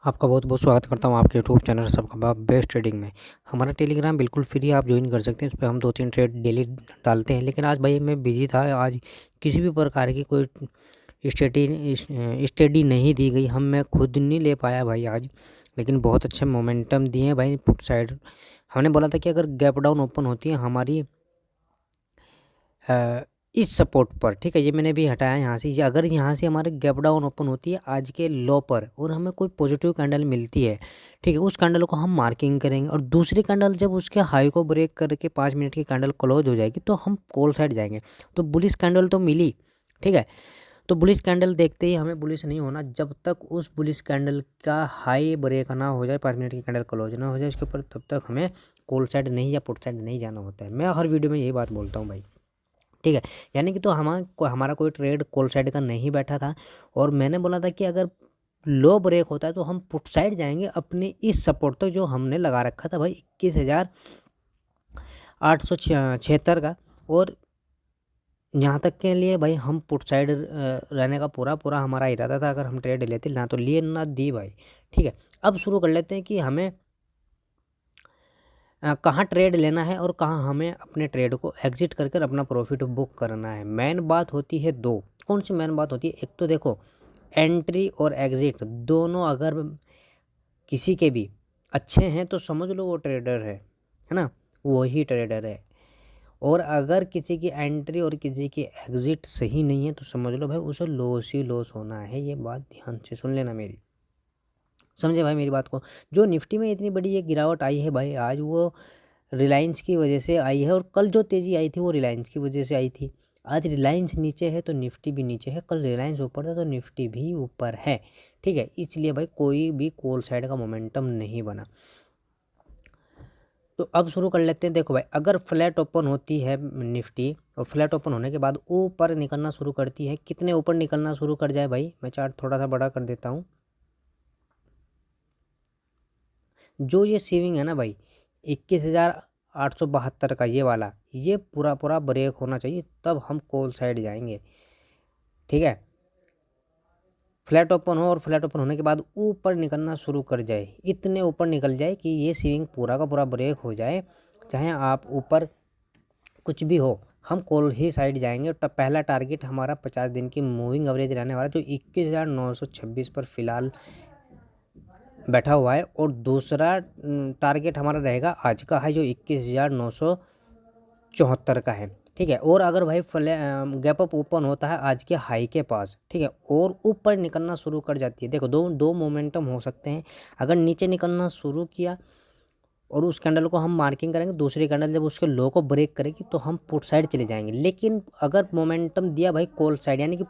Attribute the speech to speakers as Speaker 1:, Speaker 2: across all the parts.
Speaker 1: आपका बहुत बहुत स्वागत करता हूँ आपके यूट्यूब चैनल सबका बेस्ट ट्रेडिंग में। हमारा टेलीग्राम बिल्कुल फ्री है, आप ज्वाइन कर सकते हैं। इस पर हम 2-3 ट्रेड डेली डालते हैं। लेकिन आज भाई मैं बिजी था, आज किसी भी प्रकार की कोई स्टडी नहीं दी गई, मैं खुद नहीं ले पाया भाई आज। लेकिन बहुत अच्छे मोमेंटम दिए हैं भाई पुट साइड। हमने बोला था कि अगर गैप डाउन ओपन होती है हमारी इस सपोर्ट पर, ठीक है, ये मैंने भी हटाया यहाँ से। अगर यहाँ से हमारे गैप डाउन ओपन होती है आज के लो पर और हमें कोई पॉजिटिव कैंडल मिलती है, ठीक है, उस कैंडल को हम मार्किंग करेंगे। और दूसरी कैंडल जब उसके हाई को ब्रेक करके 5 मिनट की कैंडल क्लोज हो जाएगी तो हम कॉल साइड जाएंगे। तो बुलिश कैंडल तो मिली, ठीक है, तो बुलिश कैंडल देखते ही हमें बुलिश नहीं होना जब तक उस बुलिश कैंडल का हाई ब्रेक ना हो जाए, 5 मिनट की कैंडल क्लोज ना हो जाए उसके ऊपर, तब तक हमें कॉल साइड नहीं या पुट साइड नहीं जाना होता है। मैं हर वीडियो में यही बात बोलता हूँ भाई, ठीक है। यानी कि तो हमारा कोई ट्रेड कॉल साइड का नहीं बैठा था। और मैंने बोला था कि अगर लो ब्रेक होता है तो हम पुट साइड जाएंगे अपने इस सपोर्ट तक जो हमने लगा रखा था भाई 21,876 का। और यहाँ तक के लिए भाई हम पुट साइड रहने का पूरा हमारा इरादा था। अगर हम ट्रेड लेते ना तो लिए ना दी भाई, ठीक है। अब शुरू कर लेते हैं कि हमें कहाँ ट्रेड लेना है और कहाँ हमें अपने ट्रेड को एग्जिट करके अपना प्रॉफिट बुक करना है। मेन बात होती है दो। कौन सी मेन बात होती है? एक तो देखो, एंट्री और एग्जिट दोनों अगर किसी के भी अच्छे हैं तो समझ लो वो ट्रेडर है ना, वही ट्रेडर है। और अगर किसी की एंट्री और किसी की एग्जिट सही नहीं है तो समझ लो भाई उसे लॉस ही लॉस होना है। ये बात ध्यान से सुन लेना मेरी, समझे भाई मेरी बात को। जो निफ्टी में इतनी बड़ी ये गिरावट आई है भाई आज, वो रिलायंस की वजह से आई है। और कल जो तेज़ी आई थी वो रिलायंस की वजह से आई थी। आज रिलायंस नीचे है तो निफ्टी भी नीचे है, कल रिलायंस ऊपर था तो निफ्टी भी ऊपर है, ठीक है। इसलिए भाई कोई भी कॉल साइड का मोमेंटम नहीं बना। तो अब शुरू कर लेते हैं। देखो भाई, अगर फ्लैट ओपन होती है निफ्टी और फ्लैट ओपन होने के बाद ऊपर निकलना शुरू करती है, कितने ऊपर निकलना शुरू कर जाए भाई, मैं चार्ट थोड़ा सा बड़ा कर देता हूँ। जो ये सेविंग है ना भाई 21,872 का, ये वाला, ये पूरा ब्रेक होना चाहिए तब हम कॉल साइड जाएंगे, ठीक है। फ्लैट ओपन हो और फ्लैट ओपन होने के बाद ऊपर निकलना शुरू कर जाए, इतने ऊपर निकल जाए कि ये सेविंग पूरा का पूरा ब्रेक हो जाए, चाहे आप ऊपर कुछ भी हो, हम कॉल ही साइड जाएंगे। तो पहला टारगेट हमारा 50 दिन की मूविंग एवरेज रहने वाला जो 21,926 पर फिलहाल बैठा हुआ है। और दूसरा टारगेट हमारा रहेगा आज का हाई जो 21,974 का है, ठीक है। और अगर भाई गैप अप ओपन होता है आज के हाई के पास, ठीक है, और ऊपर निकलना शुरू कर जाती है, देखो दो मोमेंटम हो सकते हैं। अगर नीचे निकलना शुरू किया और उस कैंडल को हम मार्किंग करेंगे, दूसरी कैंडल जब उसके लो को ब्रेक करेगी तो हम पुट साइड चले जाएंगे। लेकिन अगर मोमेंटम दिया भाई कॉल साइड, यानी कि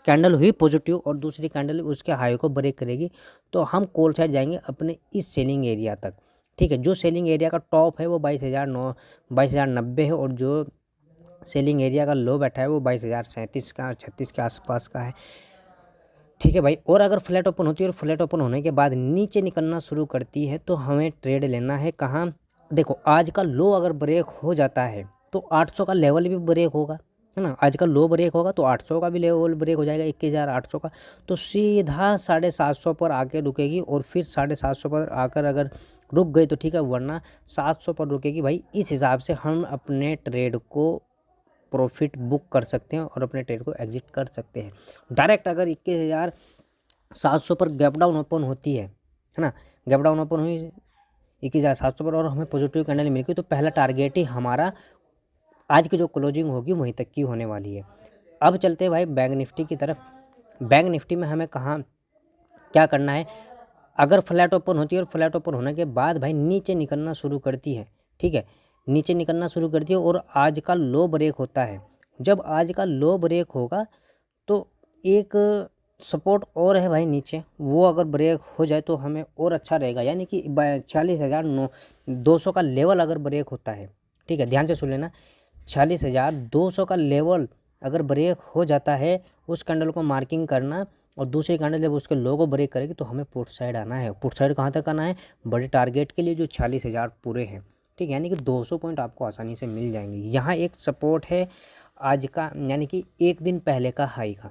Speaker 1: कैंडल हुई पॉजिटिव और दूसरी कैंडल उसके हाई को ब्रेक करेगी, तो हम कॉल साइड जाएंगे अपने इस सेलिंग एरिया तक, ठीक है। जो सेलिंग एरिया का टॉप है वो 22,090 है और जो सेलिंग एरिया का लो बैठा है वो 22,037 का 36 के आसपास का है, ठीक है भाई। और अगर फ्लैट ओपन होती है और फ्लैट ओपन होने के बाद नीचे निकलना शुरू करती है तो हमें ट्रेड लेना है कहाँ? देखो आज का लो अगर ब्रेक हो जाता है तो 800 का लेवल भी ब्रेक होगा, है ना। आज का लो ब्रेक होगा तो 800 का भी लेवल ब्रेक हो जाएगा 21,800 का, तो सीधा 750 पर आके रुकेगी। और फिर 750 पर आकर अगर रुक गई तो ठीक है, वरना 700 पर रुकेगी भाई। इस हिसाब से हम अपने ट्रेड को प्रॉफिट बुक कर सकते हैं और अपने ट्रेड को एग्जिट कर सकते हैं। डायरेक्ट अगर 21,700 पर गैप डाउन ओपन होती है ना, गैप डाउन ओपन हुई 21,700 पर और हमें पॉजिटिव कैंडल मिल गई तो पहला टारगेट ही हमारा आज की जो क्लोजिंग होगी वहीं तक की होने वाली है। अब चलते हैं भाई बैंक निफ्टी की तरफ। बैंक निफ्टी में हमें कहाँ क्या करना है? अगर फ्लैट ओपन होती है और फ्लैट ओपन होने के बाद भाई नीचे निकलना शुरू करती है, ठीक है, नीचे निकलना शुरू करती है और आज का लो ब्रेक होता है, जब आज का लो ब्रेक होगा तो एक सपोर्ट और है भाई नीचे, वो अगर ब्रेक हो जाए तो हमें और अच्छा रहेगा। यानी कि 46,200 का लेवल अगर ब्रेक होता है, ठीक है, ध्यान से सुन लेना, 46,200 का लेवल अगर ब्रेक हो जाता है, उस कैंडल को मार्किंग करना और दूसरी कैंडल जब उसके लो को ब्रेक करेगी तो हमें पुट साइड आना है। पुट साइड कहाँ तक आना है? बड़े टारगेट के लिए जो 40,000 पूरे हैं, ठीक है, यानी कि 200 पॉइंट आपको आसानी से मिल जाएंगे। यहाँ एक सपोर्ट है आज का, यानी कि एक दिन पहले का हाई का,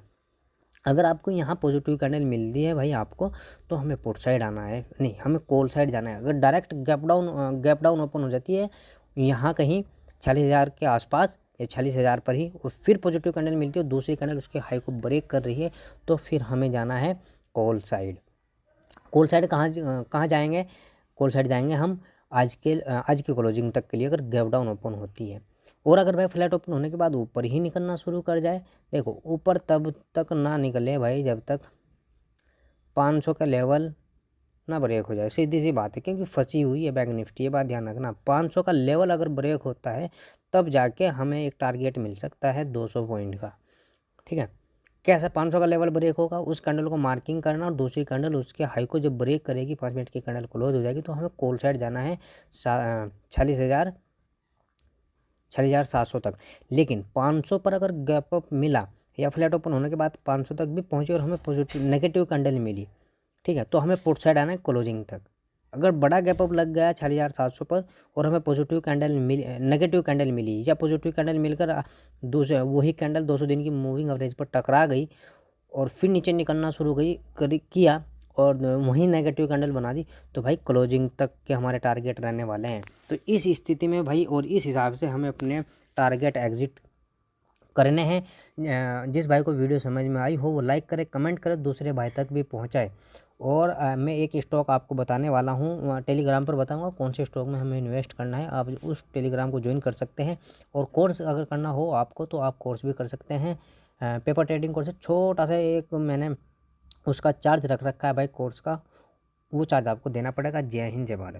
Speaker 1: अगर आपको यहाँ पॉजिटिव कैंडल मिलती है भाई आपको, तो हमें पुट साइड आना है, नहीं हमें कॉल साइड जाना है। अगर डायरेक्ट गैप डाउन ओपन हो जाती है यहाँ कहीं 40,000 के आसपास या 40,000 पर ही, और फिर पॉजिटिव कैंडल मिलती है और दूसरी कैंडल उसके हाई को ब्रेक कर रही है, तो फिर हमें जाना है कॉल साइड। कॉल साइड कहाँ जाएंगे? कॉल साइड जाएंगे हम आज की क्लोजिंग तक के लिए, अगर गैप डाउन ओपन होती है। और अगर भाई फ्लैट ओपन होने के बाद ऊपर ही निकलना शुरू कर जाए, देखो ऊपर तब तक ना निकले भाई जब तक 500 का लेवल ना ब्रेक हो जाए, सीधी सी बात है, क्योंकि फंसी हुई है बैंक निफ्टी, ये बात ध्यान रखना। 500 का लेवल अगर ब्रेक होता है तब जाके हमें एक टारगेट मिल सकता है 200 पॉइंट का, ठीक है। कैसे 500 का लेवल ब्रेक होगा? उस कैंडल को मार्किंग करना और दूसरी कैंडल उसके हाई को जब ब्रेक करेगी, 5 मिनट की कैंडल क्लोज हो जाएगी, तो हमें कॉल साइड जाना है 46,700 तक। लेकिन 500 पर अगर गैप अप मिला या फ्लैट ओपन होने के बाद 500 तक भी पहुंचे और हमें पॉजिटिव नेगेटिव कैंडल मिली, ठीक है, तो हमें पुट साइड आना है क्लोजिंग तक। अगर बड़ा गैप अप लग गया 46,700 पर और हमें पॉजिटिव कैंडल नेगेटिव कैंडल मिली या पॉजिटिव कैंडल मिलकर दूसरे वही कैंडल 200 दिन की मूविंग एवरेज पर टकरा गई और फिर नीचे निकलना शुरू किया और वहीं नेगेटिव कैंडल बना दी, तो भाई क्लोजिंग तक के हमारे टारगेट रहने वाले हैं। तो इस स्थिति में भाई और इस हिसाब से हमें अपने टारगेट एग्जिट करने हैं। जिस भाई को वीडियो समझ में आई हो वो लाइक करे, कमेंट करे, दूसरे भाई तक भी पहुंचाए। और मैं एक स्टॉक आपको बताने वाला हूँ, टेलीग्राम पर बताऊंगा कौन से स्टॉक में हमें इन्वेस्ट करना है। आप उस टेलीग्राम को ज्वाइन कर सकते हैं, और कोर्स अगर करना हो आपको तो आप कोर्स भी कर सकते हैं। पेपर ट्रेडिंग कोर्स है, छोटा सा एक मैंने उसका चार्ज रख रखा है भाई कोर्स का, वो चार्ज आपको देना पड़ेगा। जय हिंद, जय भारत।